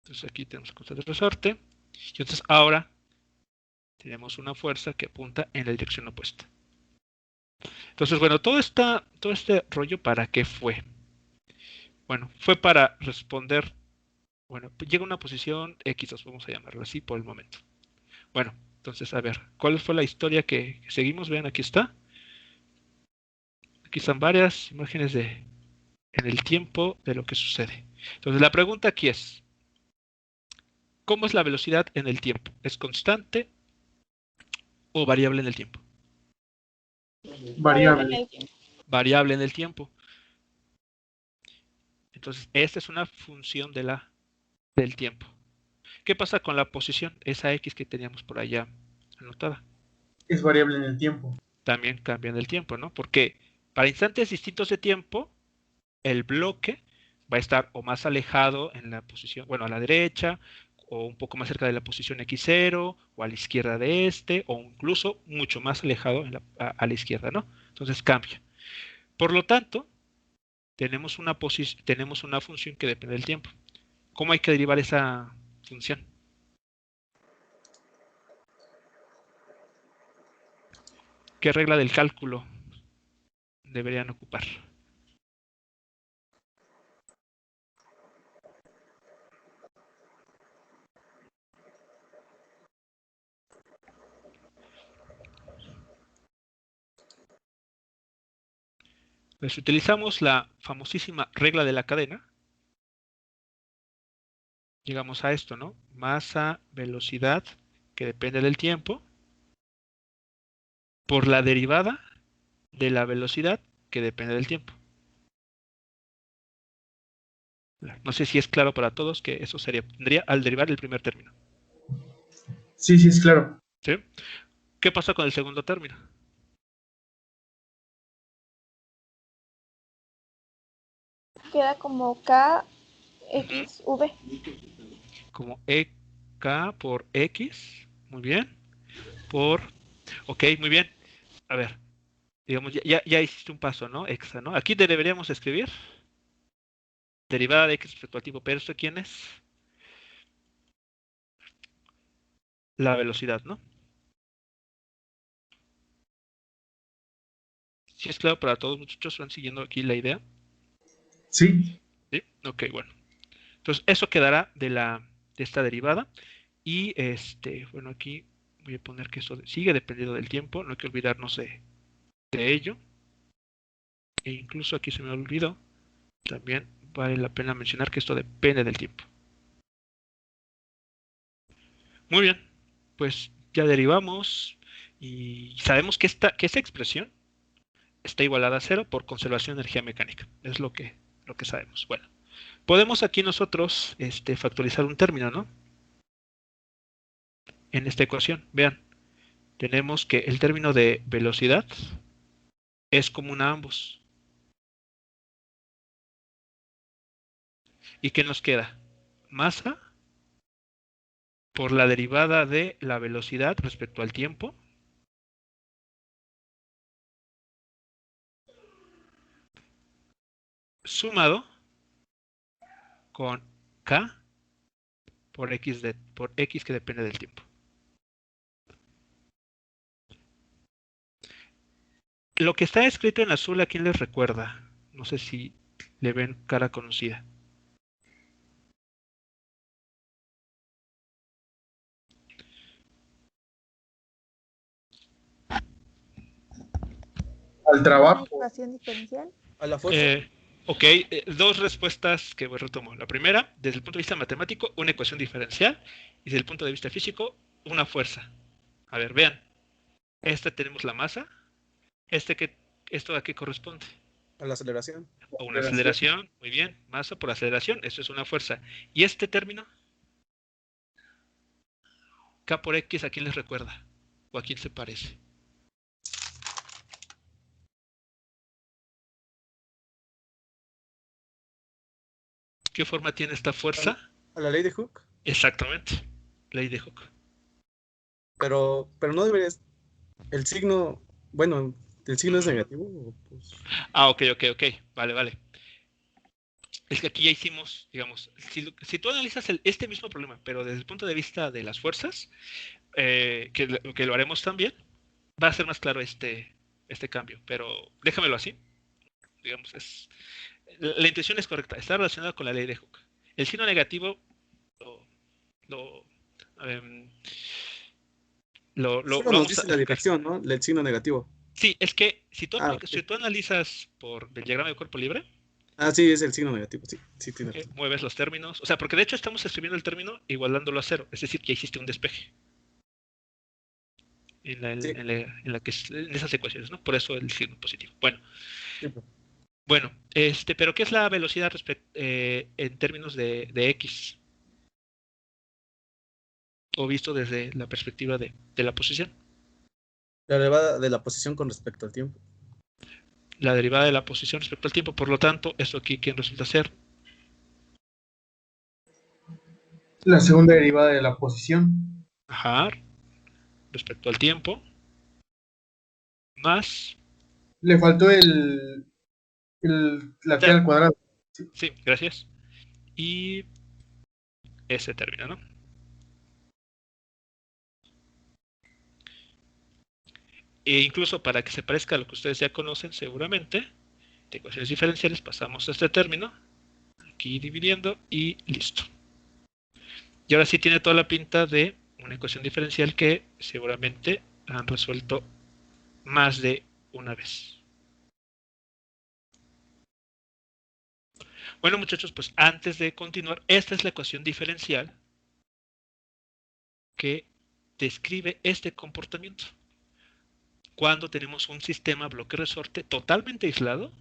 Entonces aquí tenemos cosas de resorte. Y entonces ahora tenemos una fuerza que apunta en la dirección opuesta. Entonces, bueno, todo este rollo, ¿para qué fue? Bueno, fue para responder, bueno, llega una posición X, vamos a llamarlo así por el momento. Bueno, entonces, a ver, ¿cuál fue la historia que seguimos? Vean, aquí está. Aquí están varias imágenes en el tiempo de lo que sucede. Entonces, la pregunta aquí es, ¿cómo es la velocidad en el tiempo? ¿Es constante o variable en el tiempo? Variable. Variable en el tiempo. Entonces, esta es una función del tiempo. ¿Qué pasa con la posición? Esa X que teníamos por allá anotada. Es variable en el tiempo. También cambia en el tiempo, ¿no? Porque para instantes distintos de tiempo, el bloque va a estar o más alejado en la posición, bueno, a la derecha, o un poco más cerca de la posición X0, o a la izquierda de o incluso mucho más alejado a la izquierda, ¿no? Entonces cambia. Por lo tanto, tenemos una función que depende del tiempo. ¿Cómo hay que derivar esa función? ¿Qué regla del cálculo deberían ocupar? Pues utilizamos la famosísima regla de la cadena. Llegamos a esto, ¿no? Masa, velocidad, que depende del tiempo, por la derivada de la velocidad, que depende del tiempo. No sé si es claro para todos que eso tendría al derivar el primer término. Sí, sí, es claro. ¿Sí? ¿Qué pasa con el segundo término? Queda como KXV. Como EK por X. Muy bien. Ok, muy bien. A ver. Digamos, ya hiciste un paso, ¿no? Extra, ¿no? Aquí deberíamos escribir derivada de X respecto al tiempo. Pero ¿esto quién es? La velocidad, ¿no? Si es claro para todos, muchachos, van siguiendo aquí la idea. Sí. ¿Sí? Ok, bueno. Entonces, eso quedará de esta derivada. Y bueno, aquí Voy a poner que esto sigue dependiendo del tiempo, no hay que olvidarnos de ello. E incluso aquí se me olvidó, también vale la pena mencionar que esto depende del tiempo. Muy bien, pues ya derivamos y sabemos que esta expresión está igualada a 0 por conservación de energía mecánica. Es lo que sabemos. Bueno, podemos aquí nosotros factorizar un término, ¿no? En esta ecuación, vean, tenemos que el término de velocidad es común a ambos. ¿Y qué nos queda? Masa por la derivada de la velocidad respecto al tiempo sumado con K por X que depende del tiempo. Lo que está escrito en azul, ¿a quién les recuerda? No sé si le ven cara conocida. Al trabajo. Ecuación diferencial. A la fuerza. Ok, dos respuestas que retomo. La primera, desde el punto de vista matemático, una ecuación diferencial, y desde el punto de vista físico, una fuerza. A ver, vean. Esta tenemos la masa. ¿Esto a qué corresponde? A la aceleración. A una aceleración. Muy bien, masa por aceleración, eso es una fuerza. ¿Y este término? K por X, ¿a quién les recuerda? ¿O a quién se parece? ¿Qué forma tiene esta fuerza? A la ley de Hooke. Exactamente, ley de Hooke. Pero no deberías. El signo. Bueno, ¿el signo es negativo? Pues... Ok. Vale. Es que aquí ya hicimos, digamos, si tú analizas este mismo problema, pero desde el punto de vista de las fuerzas, que lo haremos también, va a ser más claro este cambio, pero déjamelo así. Digamos, la intuición es correcta, está relacionada con la ley de Hooke. El signo negativo lo Solo nos dice la dirección, ¿no? El signo negativo. Sí, es que si tú Okay. analizas por el diagrama de cuerpo libre, sí, es el signo negativo, sí tiene razón. mueves los términos, o sea, porque de hecho estamos escribiendo el término igualándolo a 0, es decir, que hiciste un despeje en esas ecuaciones, ¿no? Por eso el signo positivo. Bueno, pero ¿qué es la velocidad en términos de X? O visto desde la perspectiva de la posición. La derivada de la posición con respecto al tiempo. La derivada de la posición respecto al tiempo, por lo tanto, esto aquí, ¿quién resulta ser? La segunda derivada de la posición. Ajá, respecto al tiempo, más... Le faltó la t al cuadrado. Sí, gracias. Y ese término, ¿no? E incluso para que se parezca a lo que ustedes ya conocen seguramente, de ecuaciones diferenciales pasamos a este término, aquí dividiendo y listo. Y ahora sí tiene toda la pinta de una ecuación diferencial que seguramente han resuelto más de una vez. Bueno, muchachos, pues antes de continuar, esta es la ecuación diferencial que describe este comportamiento. Cuando tenemos un sistema bloque-resorte totalmente aislado,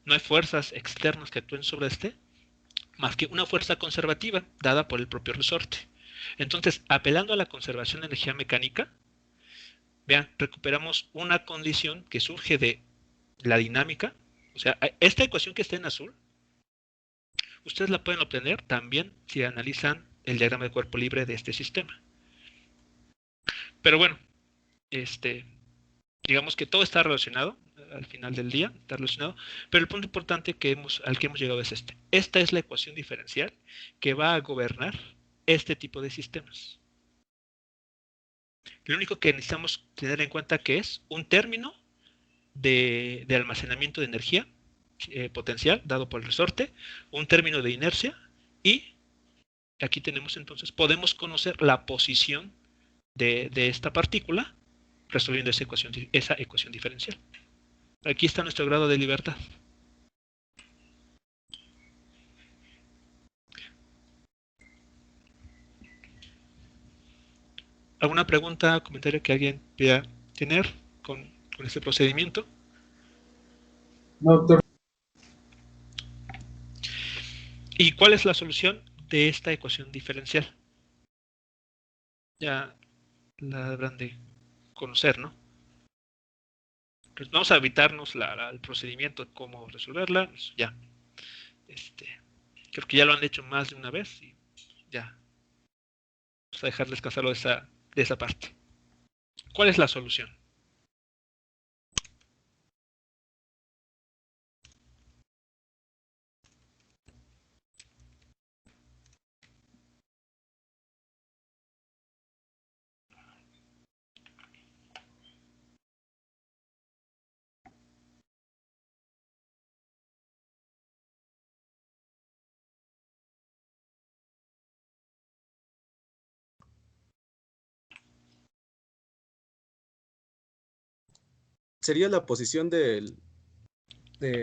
no hay fuerzas externas que actúen sobre este, más que una fuerza conservativa dada por el propio resorte. Entonces, apelando a la conservación de energía mecánica, vean, recuperamos una condición que surge de la dinámica. O sea, esta ecuación que está en azul, ustedes la pueden obtener también si analizan el diagrama de cuerpo libre de este sistema. Pero bueno, digamos que todo está relacionado, al final del día está relacionado, pero el punto importante al que hemos llegado es este. Esta es la ecuación diferencial que va a gobernar este tipo de sistemas. Lo único que necesitamos tener en cuenta que es un término de almacenamiento de energía potencial dado por el resorte, un término de inercia y aquí tenemos entonces, podemos conocer la posición de esta partícula resolviendo esa ecuación diferencial. Aquí está nuestro grado de libertad. ¿Alguna pregunta, comentario que alguien pueda tener con este procedimiento? No, doctor. ¿Y cuál es la solución de esta ecuación diferencial? Ya la habrán de conocer, ¿no? Pues vamos a evitarnos el procedimiento de cómo resolverla. Pues ya. Creo que ya lo han hecho más de una vez y ya. Vamos a dejar descansarlo de esa parte. ¿Cuál es la solución? Sería la posición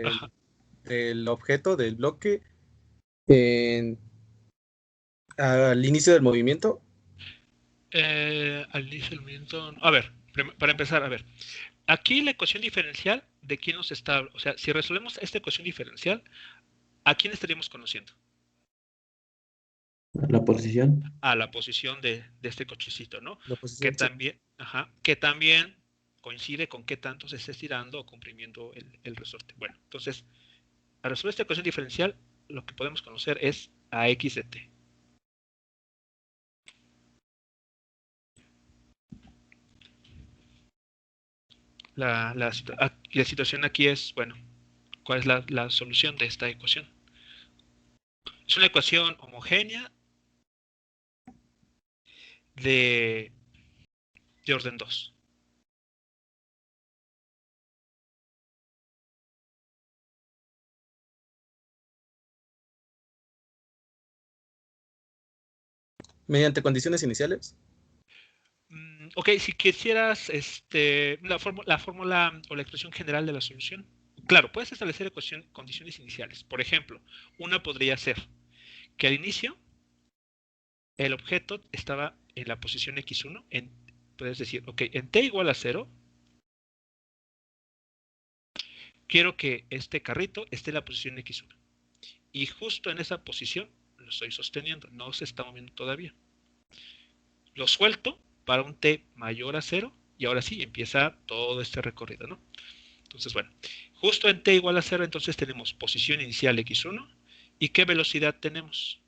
Ajá. del objeto, del bloque, al inicio del movimiento. Al inicio del movimiento. A ver, para empezar, a ver. Aquí la ecuación diferencial, ¿de quién nos está? O sea, si resolvemos esta ecuación diferencial, ¿a quién estaríamos conociendo? La posición. A la posición de este cochecito, ¿no? La posición Que también coincide con qué tanto se está estirando o comprimiendo el resorte. Bueno, entonces, al resolver esta ecuación diferencial, lo que podemos conocer es a x de t. La situación aquí es, bueno, ¿cuál es la solución de esta ecuación? Es una ecuación homogénea de orden 2. Mediante condiciones iniciales. Ok, si quisieras la fórmula o la expresión general de la solución, claro, puedes establecer condiciones iniciales. Por ejemplo, una podría ser que al inicio el objeto estaba en la posición x1, puedes decir, ok, en t igual a 0, quiero que este carrito esté en la posición x1. Y justo en esa posición lo estoy sosteniendo, no se está moviendo todavía. Lo suelto para un t mayor a 0 y ahora sí empieza todo este recorrido, ¿no? Entonces, bueno, justo en t igual a 0, entonces tenemos posición inicial x1. ¿Y qué velocidad tenemos?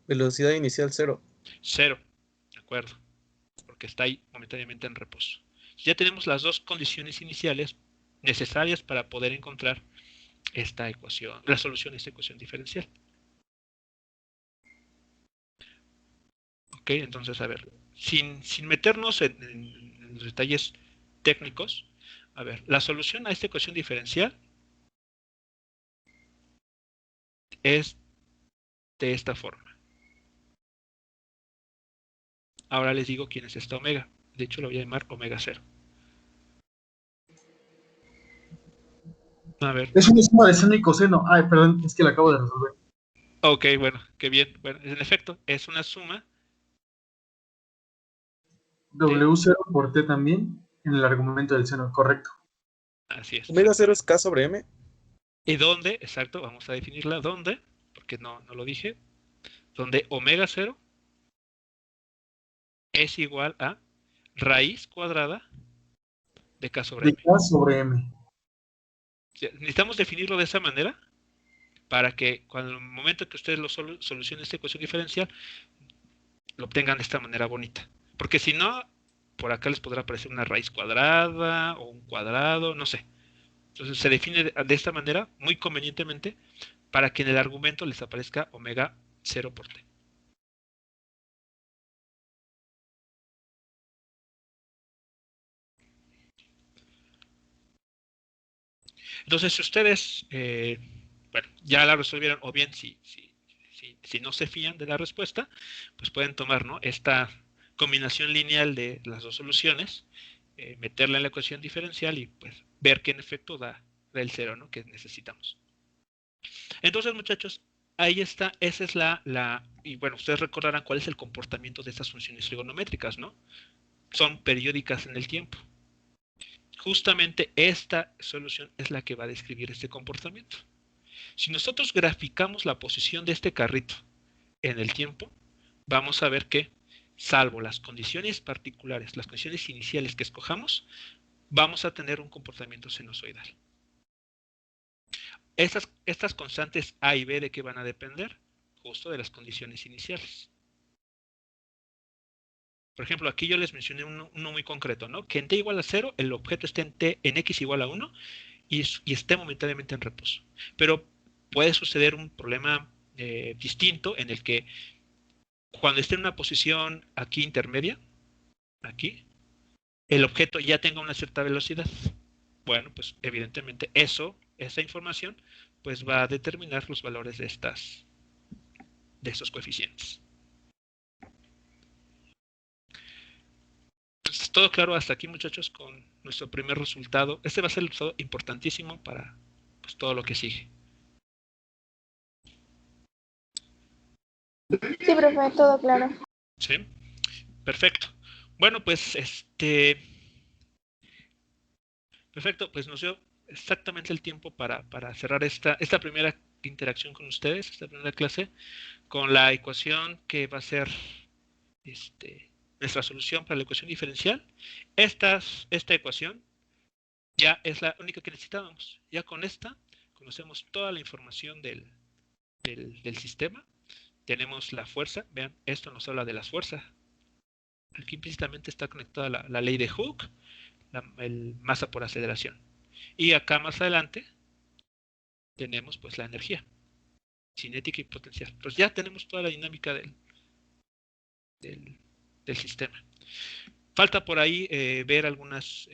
Velocidad inicial 0. 0, ¿de acuerdo? Porque está ahí momentáneamente en reposo. Ya tenemos las dos condiciones iniciales necesarias para poder encontrar esta ecuación, la solución a esta ecuación diferencial. Ok, entonces, a ver, sin meternos en detalles técnicos, a ver, la solución a esta ecuación diferencial es de esta forma. Ahora les digo quién es esta omega. De hecho, lo voy a llamar omega 0. A ver. Es una suma de seno y coseno. Ay, perdón, es que la acabo de resolver. Ok, bueno, qué bien. Bueno, en efecto, es una suma de... W0 por T también en el argumento del seno, correcto. Así es. Omega 0 es K sobre M. ¿Y dónde? Exacto, vamos a definirla. ¿Dónde? Porque no lo dije. Donde omega 0 es igual a raíz cuadrada de K sobre De M. K sobre M. Necesitamos definirlo de esa manera para que cuando el momento que ustedes lo solucionen esta ecuación diferencial, lo obtengan de esta manera bonita. Porque si no, por acá les podrá aparecer una raíz cuadrada o un cuadrado, no sé. Entonces se define de esta manera, muy convenientemente, para que en el argumento les aparezca omega 0 por t. Entonces, si ustedes, bueno, ya la resolvieron, o bien si no se fían de la respuesta, pues pueden tomar, ¿no?, esta combinación lineal de las dos soluciones, meterla en la ecuación diferencial y pues ver que en efecto da el 0, ¿no?, que necesitamos. Entonces, muchachos, ahí está, esa es y bueno, ustedes recordarán cuál es el comportamiento de estas funciones trigonométricas, ¿no? Son periódicas en el tiempo. Justamente esta solución es la que va a describir este comportamiento. Si nosotros graficamos la posición de este carrito en el tiempo, vamos a ver que, salvo las condiciones particulares, las condiciones iniciales que escojamos, vamos a tener un comportamiento sinusoidal. Estas constantes A y B, ¿de qué van a depender? Justo de las condiciones iniciales. Por ejemplo, aquí yo les mencioné uno muy concreto, ¿no? Que en t igual a 0, el objeto esté en x igual a 1 y esté momentáneamente en reposo. Pero puede suceder un problema distinto en el que cuando esté en una posición aquí intermedia, aquí, el objeto ya tenga una cierta velocidad. Bueno, pues evidentemente esa información, pues va a determinar los valores de estos coeficientes. Entonces, todo claro hasta aquí, muchachos, con nuestro primer resultado. Este va a ser el resultado importantísimo para pues, todo lo que sigue. Sí, profe, todo claro. ¿Sí? Perfecto. Bueno, pues perfecto, pues nos dio exactamente el tiempo para cerrar esta primera interacción con ustedes, esta primera clase, con la ecuación que va a ser nuestra solución para la ecuación diferencial. Esta ecuación ya es la única que necesitábamos. Ya con esta conocemos toda la información del sistema. Tenemos la fuerza. Vean, esto nos habla de las fuerzas. Aquí implícitamente está conectada la ley de Hooke, el masa por aceleración. Y acá más adelante tenemos pues la energía cinética y potencial. Pues ya tenemos toda la dinámica del sistema. Falta por ahí ver algunas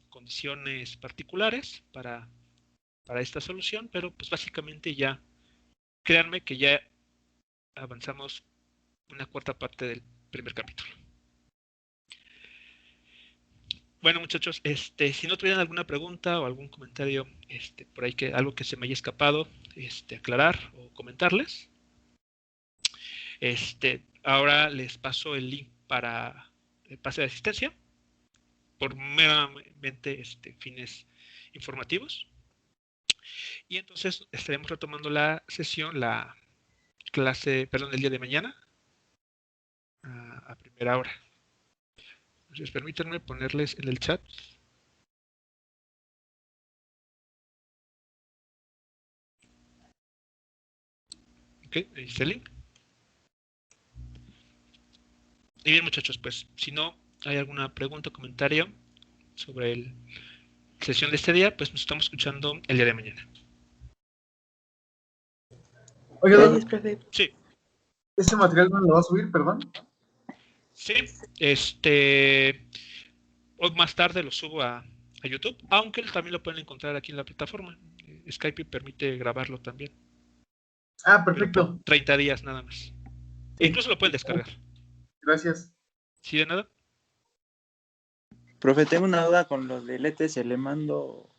condiciones particulares para esta solución, pero pues básicamente ya, créanme que ya avanzamos una cuarta parte del primer capítulo. Bueno, muchachos, si no tuvieran alguna pregunta o algún comentario por ahí, algo que se me haya escapado, aclarar o comentarles. Ahora les paso el link para el pase de asistencia por meramente fines informativos. Y entonces estaremos retomando la sesión, la clase, perdón, el día de mañana a primera hora. Entonces permítanme ponerles en el chat. Ok, ahí está el link. Y bien, muchachos, pues si no hay alguna pregunta o comentario sobre la sesión de este día, pues nos estamos escuchando el día de mañana. Oiga, Gracias, profe. Sí. ¿Ese material no lo va a subir, perdón? Sí, o más tarde lo subo a YouTube, aunque también lo pueden encontrar aquí en la plataforma. Skype permite grabarlo también. Ah, Pero perfecto. por 30 días nada más. E incluso lo pueden descargar. Gracias. ¿Sí de nada? Profe, tengo una duda con los del ETS, le mando